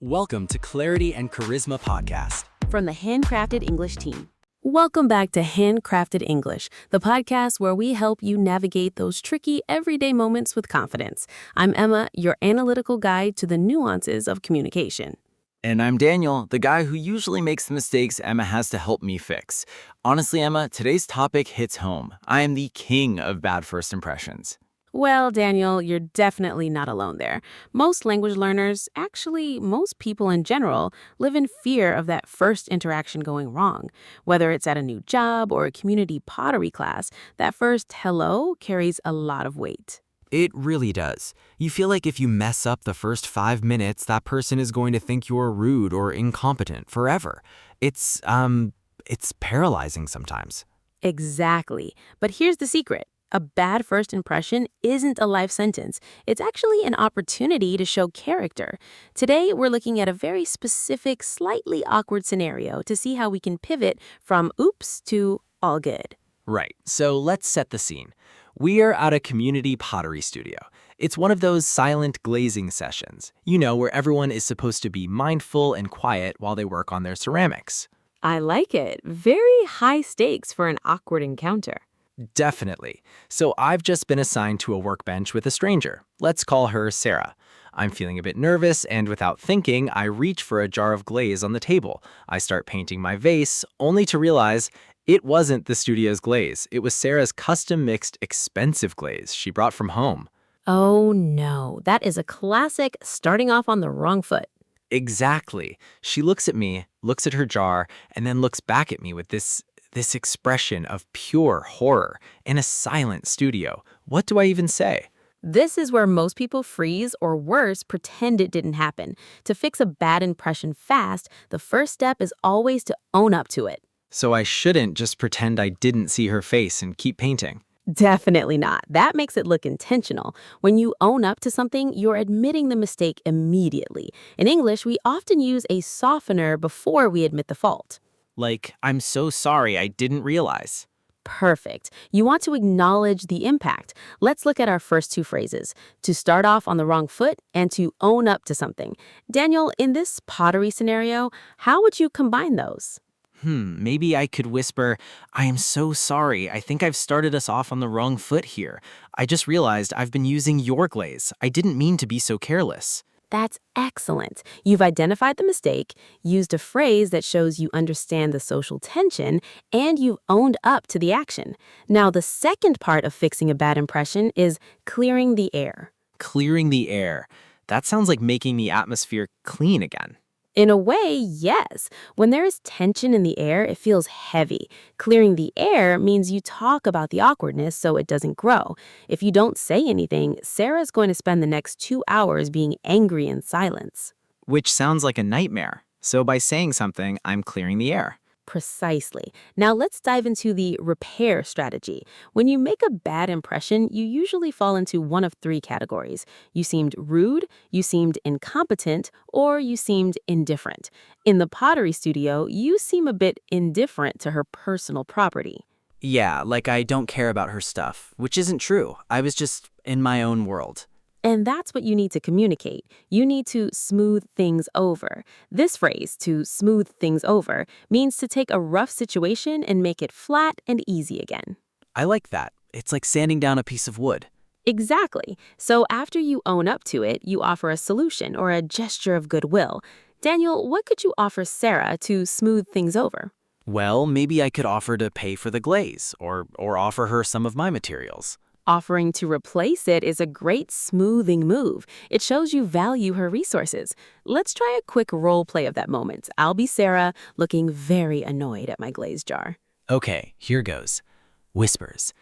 Welcome to Clarity and Charisma Podcast. From the Handcrafted English team. Welcome back to Handcrafted English, the podcast where we help you navigate those tricky everyday moments with confidence. I'm Emma, your analytical guide to the nuances of communication. And I'm Daniel, the guy who usually makes the mistakes Emma has to help me fix. Honestly, Emma, today's topic hits home. I am the king of bad first impressions. Well, Daniel, you're definitely not alone there. Most language learners, actually most people in general, live in fear of that first interaction going wrong. Whether it's at a new job or a community pottery class, that first hello carries a lot of weight. It really does. You feel like if you mess up the first 5 minutes, that person is going to think you're rude or incompetent forever. It's paralyzing sometimes. Exactly. But here's the secret. A bad first impression isn't a life sentence. It's actually an opportunity to show character. Today, we're looking at a very specific, slightly awkward scenario to see how we can pivot from oops to all good. Right, so let's set the scene. We are at a community pottery studio. It's one of those silent glazing sessions, where everyone is supposed to be mindful and quiet while they work on their ceramics. I like it. Very high stakes for an awkward encounter. Definitely. So I've just been assigned to a workbench with a stranger. Let's call her Sarah. I'm feeling a bit nervous, and without thinking, I reach for a jar of glaze on the table. I start painting my vase, only to realize it wasn't the studio's glaze. It was Sarah's custom-mixed, expensive glaze she brought from home. Oh no, that is a classic starting off on the wrong foot. Exactly. She looks at me, looks at her jar, and then looks back at me with this expression of pure horror in a silent studio. What do I even say? This is where most people freeze or worse, pretend it didn't happen. To fix a bad impression fast, the first step is always to own up to it. So I shouldn't just pretend I didn't see her face and keep painting. Definitely not. That makes it look intentional. When you own up to something, you're admitting the mistake immediately. In English, we often use a softener before we admit the fault. Like, I'm so sorry, I didn't realize. Perfect. You want to acknowledge the impact. Let's look at our first two phrases, to start off on the wrong foot and to own up to something. Daniel, in this pottery scenario, how would you combine those? Maybe I could whisper, I am so sorry, I think I've started us off on the wrong foot here. I just realized I've been using your glaze. I didn't mean to be so careless. That's excellent. You've identified the mistake, used a phrase that shows you understand the social tension, and you've owned up to the action. Now, the second part of fixing a bad impression is clearing the air. Clearing the air. That sounds like making the atmosphere clean again. In a way, yes. When there is tension in the air, it feels heavy. Clearing the air means you talk about the awkwardness so it doesn't grow. If you don't say anything, Sarah's going to spend the next 2 hours being angry in silence. Which sounds like a nightmare. So by saying something, I'm clearing the air. Precisely. Now let's dive into the repair strategy. When you make a bad impression, you usually fall into one of three categories. You seemed rude, you seemed incompetent, or you seemed indifferent. In the pottery studio, you seem a bit indifferent to her personal property. Yeah, like I don't care about her stuff, which isn't true. I was just in my own world. And that's what you need to communicate. You need to smooth things over. This phrase, to smooth things over, means to take a rough situation and make it flat and easy again. I like that. It's like sanding down a piece of wood. Exactly. So after you own up to it, you offer a solution or a gesture of goodwill. Daniel, what could you offer Sarah to smooth things over? Well, maybe I could offer to pay for the glaze or offer her some of my materials. Offering to replace it is a great smoothing move. It shows you value her resources. Let's try a quick role play of that moment. I'll be Sarah, looking very annoyed at my glaze jar. Okay, here goes. Whispers.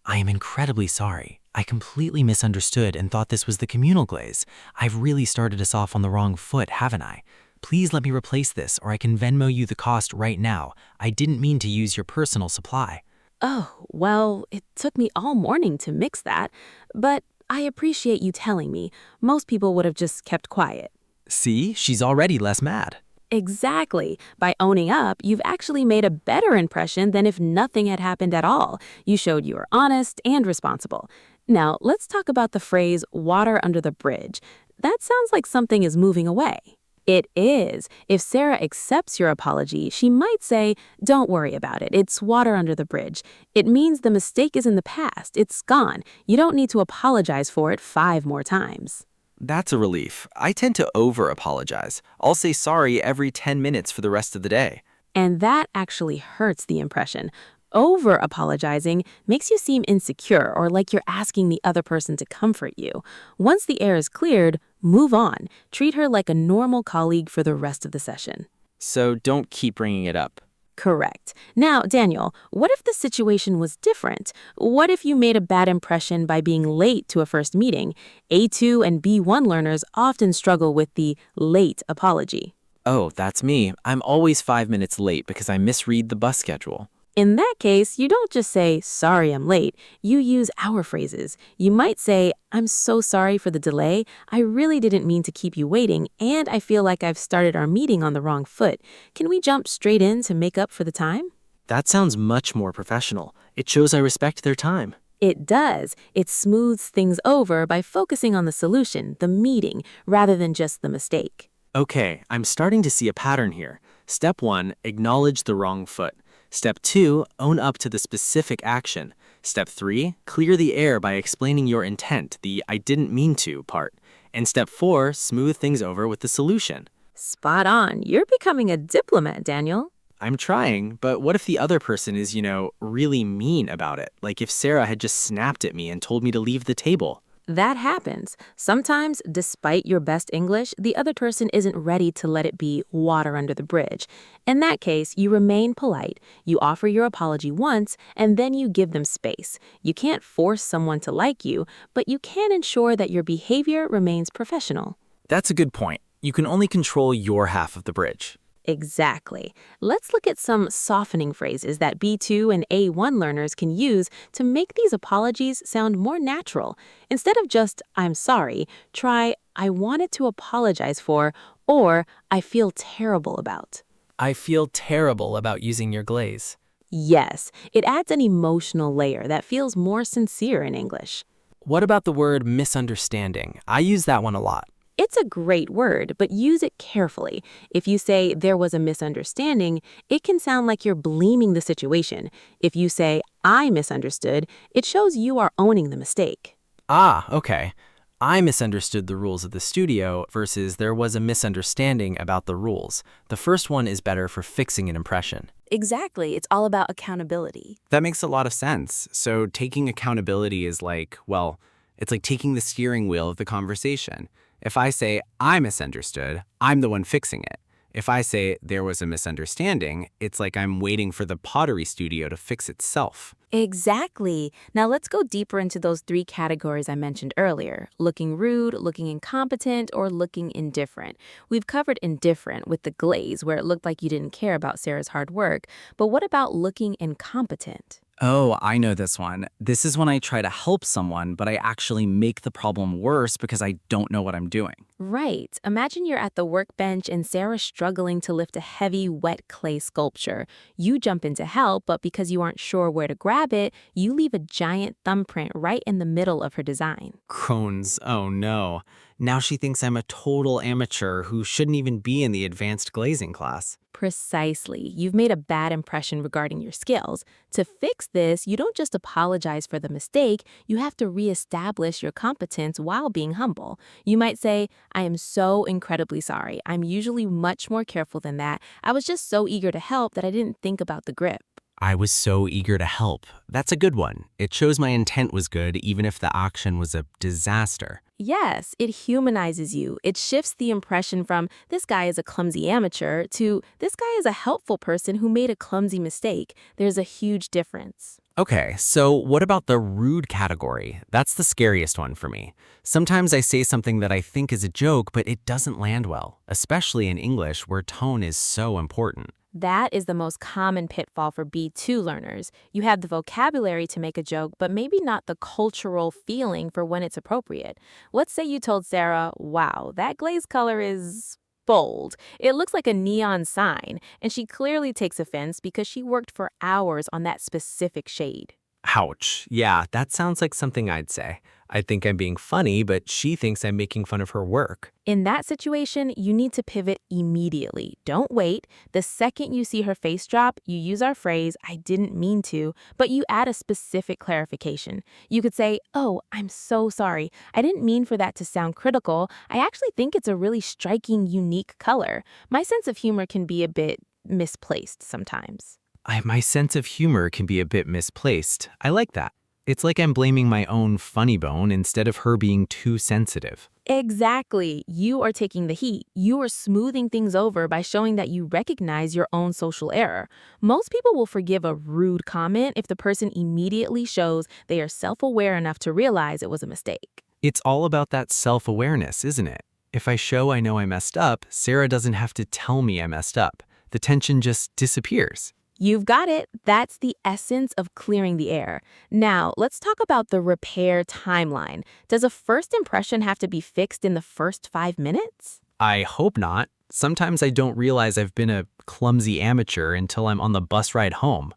I am incredibly sorry. I completely misunderstood and thought this was the communal glaze. I've really started us off on the wrong foot, haven't I? Please let me replace this or I can Venmo you the cost right now. I didn't mean to use your personal supply. Oh, well, it took me all morning to mix that, but I appreciate you telling me. Most people would have just kept quiet. See, she's already less mad. Exactly. By owning up, you've actually made a better impression than if nothing had happened at all. You showed you were honest and responsible. Now, let's talk about the phrase water under the bridge. That sounds like something is moving away. It is. If Sarah accepts your apology, she might say, "Don't worry about it. It's water under the bridge." It means the mistake is in the past. It's gone. You don't need to apologize for it 5 more times. That's a relief. I tend to over-apologize. I'll say sorry every 10 minutes for the rest of the day. And that actually hurts the impression. Over apologizing makes you seem insecure or like you're asking the other person to comfort you. Once the air is cleared, move on. Treat her like a normal colleague for the rest of the session. So don't keep bringing it up. Correct. Now, Daniel, what if the situation was different? What if you made a bad impression by being late to a first meeting? A2 and B1 learners often struggle with the late apology. Oh, that's me. I'm always 5 minutes late because I misread the bus schedule. In that case, you don't just say, "Sorry, I'm late." You use our phrases. You might say, "I'm so sorry for the delay. I really didn't mean to keep you waiting, and I feel like I've started our meeting on the wrong foot. Can we jump straight in to make up for the time?" That sounds much more professional. It shows I respect their time. It does. It smooths things over by focusing on the solution, the meeting, rather than just the mistake. Okay, I'm starting to see a pattern here. Step 1, acknowledge the wrong foot. Step 2, own up to the specific action. Step 3, clear the air by explaining your intent, the "I didn't mean to" part. And step 4, smooth things over with the solution. Spot on. You're becoming a diplomat, Daniel. I'm trying, but what if the other person is, really mean about it? Like if Sarah had just snapped at me and told me to leave the table. That happens. Sometimes, despite your best English, the other person isn't ready to let it be water under the bridge. In that case, you remain polite, you offer your apology once, and then you give them space. You can't force someone to like you, but you can ensure that your behavior remains professional. That's a good point. You can only control your half of the bridge. Exactly. Let's look at some softening phrases that B2 and A1 learners can use to make these apologies sound more natural. Instead of just, "I'm sorry," try, "I wanted to apologize for," or "I feel terrible about." I feel terrible about using your glaze. Yes, it adds an emotional layer that feels more sincere in English. What about the word misunderstanding? I use that one a lot. It's a great word, but use it carefully. If you say there was a misunderstanding, it can sound like you're blaming the situation. If you say I misunderstood, it shows you are owning the mistake. Ah, okay. I misunderstood the rules of the studio versus there was a misunderstanding about the rules. The first one is better for fixing an impression. Exactly. It's all about accountability. That makes a lot of sense. So taking accountability is like, well, it's like taking the steering wheel of the conversation. If I say I misunderstood, I'm the one fixing it. If I say there was a misunderstanding, it's like I'm waiting for the pottery studio to fix itself. Exactly. Now let's go deeper into those 3 categories I mentioned earlier: looking rude, looking incompetent, or looking indifferent. We've covered indifferent with the glaze, where it looked like you didn't care about Sarah's hard work. But what about looking incompetent? Oh, I know this one. This is when I try to help someone, but I actually make the problem worse because I don't know what I'm doing. Right. Imagine you're at the workbench and Sarah's struggling to lift a heavy, wet clay sculpture. You jump in to help, but because you aren't sure where to grab it, you leave a giant thumbprint right in the middle of her design. Crohn's, oh no. Now she thinks I'm a total amateur who shouldn't even be in the advanced glazing class. Precisely. You've made a bad impression regarding your skills. To fix this, you don't just apologize for the mistake, you have to reestablish your competence while being humble. You might say, "I am so incredibly sorry. I'm usually much more careful than that. I was just so eager to help that I didn't think about the grip." I was so eager to help. That's a good one. It shows my intent was good even if the action was a disaster. Yes, it humanizes you. It shifts the impression from "this guy is a clumsy amateur" to "this guy is a helpful person who made a clumsy mistake." There's a huge difference. Okay, so what about the rude category? That's the scariest one for me. Sometimes I say something that I think is a joke, but it doesn't land well, especially in English where tone is so important. That is the most common pitfall for B2 learners. You have the vocabulary to make a joke, but maybe not the cultural feeling for when it's appropriate. Let's say you told Sarah, "Wow, that glaze color is bold. It looks like a neon sign," and she clearly takes offense because she worked for hours on that specific shade. Ouch. Yeah, that sounds like something I'd say. I think I'm being funny, but she thinks I'm making fun of her work. In that situation, you need to pivot immediately. Don't wait. The second you see her face drop, you use our phrase, I didn't mean to, but you add a specific clarification. You could say, oh, I'm so sorry. I didn't mean for that to sound critical. I actually think it's a really striking, unique color. My sense of humor can be a bit misplaced sometimes. My sense of humor can be a bit misplaced. I like that. It's like I'm blaming my own funny bone instead of her being too sensitive. Exactly. You are taking the heat. You are smoothing things over by showing that you recognize your own social error. Most people will forgive a rude comment if the person immediately shows they are self-aware enough to realize it was a mistake. It's all about that self-awareness, isn't it? If I show I know I messed up, Sarah doesn't have to tell me I messed up. The tension just disappears. You've got it. That's the essence of clearing the air. Now, let's talk about the repair timeline. Does a first impression have to be fixed in the first 5 minutes? I hope not. Sometimes I don't realize I've been a clumsy amateur until I'm on the bus ride home.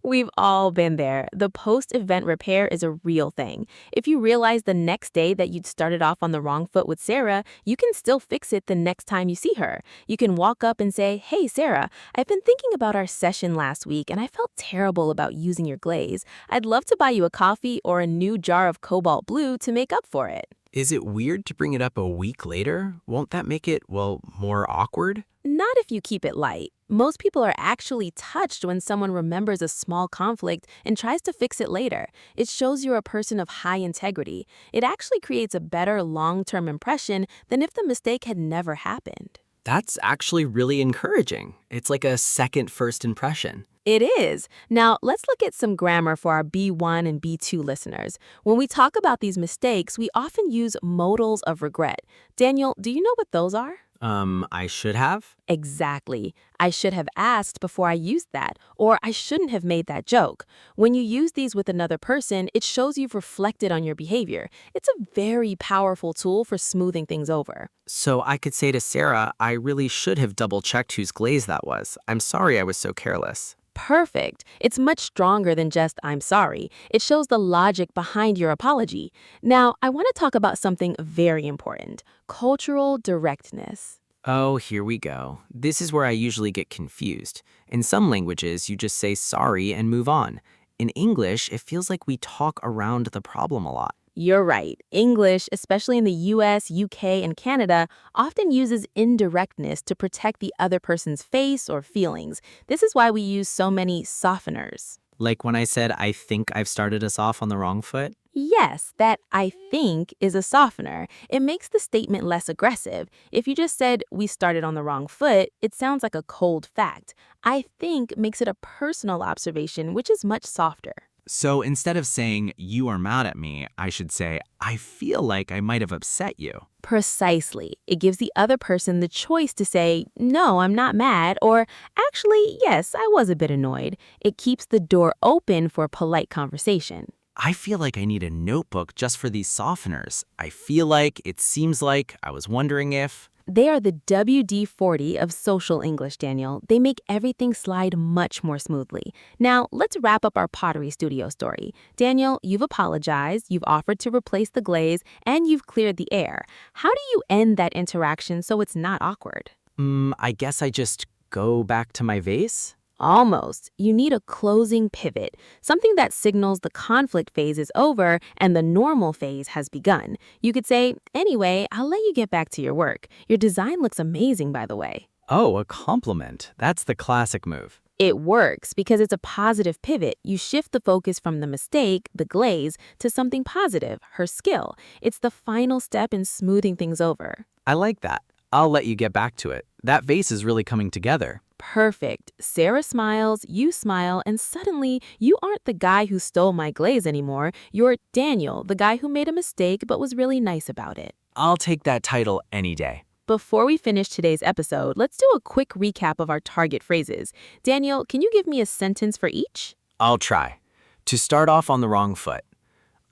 We've all been there. The post-event repair is a real thing. If you realize the next day that you'd started off on the wrong foot with Sarah, you can still fix it the next time you see her. You can walk up and say, hey, Sarah, I've been thinking about our session last week and I felt terrible about using your glaze. I'd love to buy you a coffee or a new jar of cobalt blue to make up for it. Is it weird to bring it up a week later? Won't that make it, well, more awkward? Not if you keep it light. Most people are actually touched when someone remembers a small conflict and tries to fix it later. It shows you're a person of high integrity. It actually creates a better long-term impression than if the mistake had never happened. That's actually really encouraging. It's like a second first impression. It is. Now, let's look at some grammar for our B1 and B2 listeners. When we talk about these mistakes, we often use modals of regret. Daniel, do you know what those are? I should have? Exactly. I should have asked before I used that, or I shouldn't have made that joke. When you use these with another person, it shows you've reflected on your behavior. It's a very powerful tool for smoothing things over. So I could say to Sarah, I really should have double-checked whose glaze that was. I'm sorry I was so careless. Perfect. It's much stronger than just I'm sorry. It shows the logic behind your apology. Now, I want to talk about something very important, cultural directness. Oh, here we go. This is where I usually get confused. In some languages, you just say sorry and move on. In English, it feels like we talk around the problem a lot. You're right. English, especially in the US, UK, and Canada, often uses indirectness to protect the other person's face or feelings. This is why we use so many softeners. Like when I said, I think I've started us off on the wrong foot? Yes, that I think is a softener. It makes the statement less aggressive. If you just said, we started on the wrong foot, it sounds like a cold fact. I think makes it a personal observation, which is much softer. So instead of saying, you are mad at me, I should say, I feel like I might have upset you. Precisely. It gives the other person the choice to say, no, I'm not mad, or actually, yes, I was a bit annoyed. It keeps the door open for polite conversation. I feel like I need a notebook just for these softeners. I feel like, it seems like, I was wondering if... They are the WD-40 of social English, Daniel. They make everything slide much more smoothly. Now, let's wrap up our pottery studio story. Daniel, you've apologized, you've offered to replace the glaze, and you've cleared the air. How do you end that interaction so it's not awkward? I guess I just go back to my vase? Almost. You need a closing pivot, something that signals the conflict phase is over and the normal phase has begun. You could say, anyway, I'll let you get back to your work. Your design looks amazing, by the way. Oh, a compliment. That's the classic move. It works because it's a positive pivot. You shift the focus from the mistake, the glaze, to something positive, her skill. It's the final step in smoothing things over. I like that. I'll let you get back to it. That vase is really coming together. Perfect. Sarah smiles, you smile, and suddenly you aren't the guy who stole my glaze anymore. You're Daniel, the guy who made a mistake but was really nice about it. I'll take that title any day. Before we finish today's episode, let's do a quick recap of our target phrases. Daniel, can you give me a sentence for each? I'll try. To start off on the wrong foot.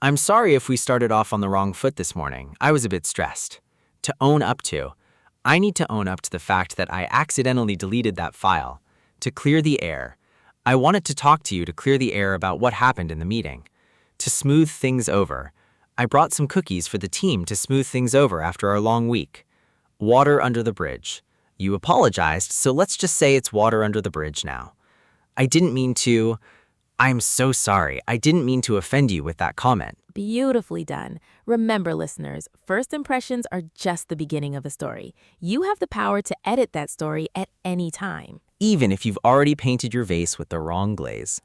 I'm sorry if we started off on the wrong foot this morning. I was a bit stressed. To own up to. I need to own up to the fact that I accidentally deleted that file. To clear the air. I wanted to talk to you to clear the air about what happened in the meeting. To smooth things over, I brought some cookies for the team to smooth things over after our long week. Water under the bridge. You apologized, so let's just say it's water under the bridge now. I didn't mean to. I'm so sorry. I didn't mean to offend you with that comment. Beautifully done. Remember, listeners, first impressions are just the beginning of a story. You have the power to edit that story at any time. Even if you've already painted your vase with the wrong glaze.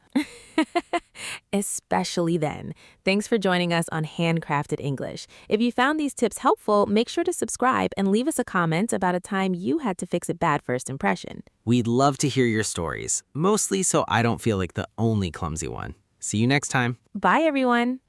Especially then. Thanks for joining us on Handcrafted English. If you found these tips helpful, make sure to subscribe and leave us a comment about a time you had to fix a bad first impression. We'd love to hear your stories, mostly so I don't feel like the only clumsy one. See you next time. Bye, everyone.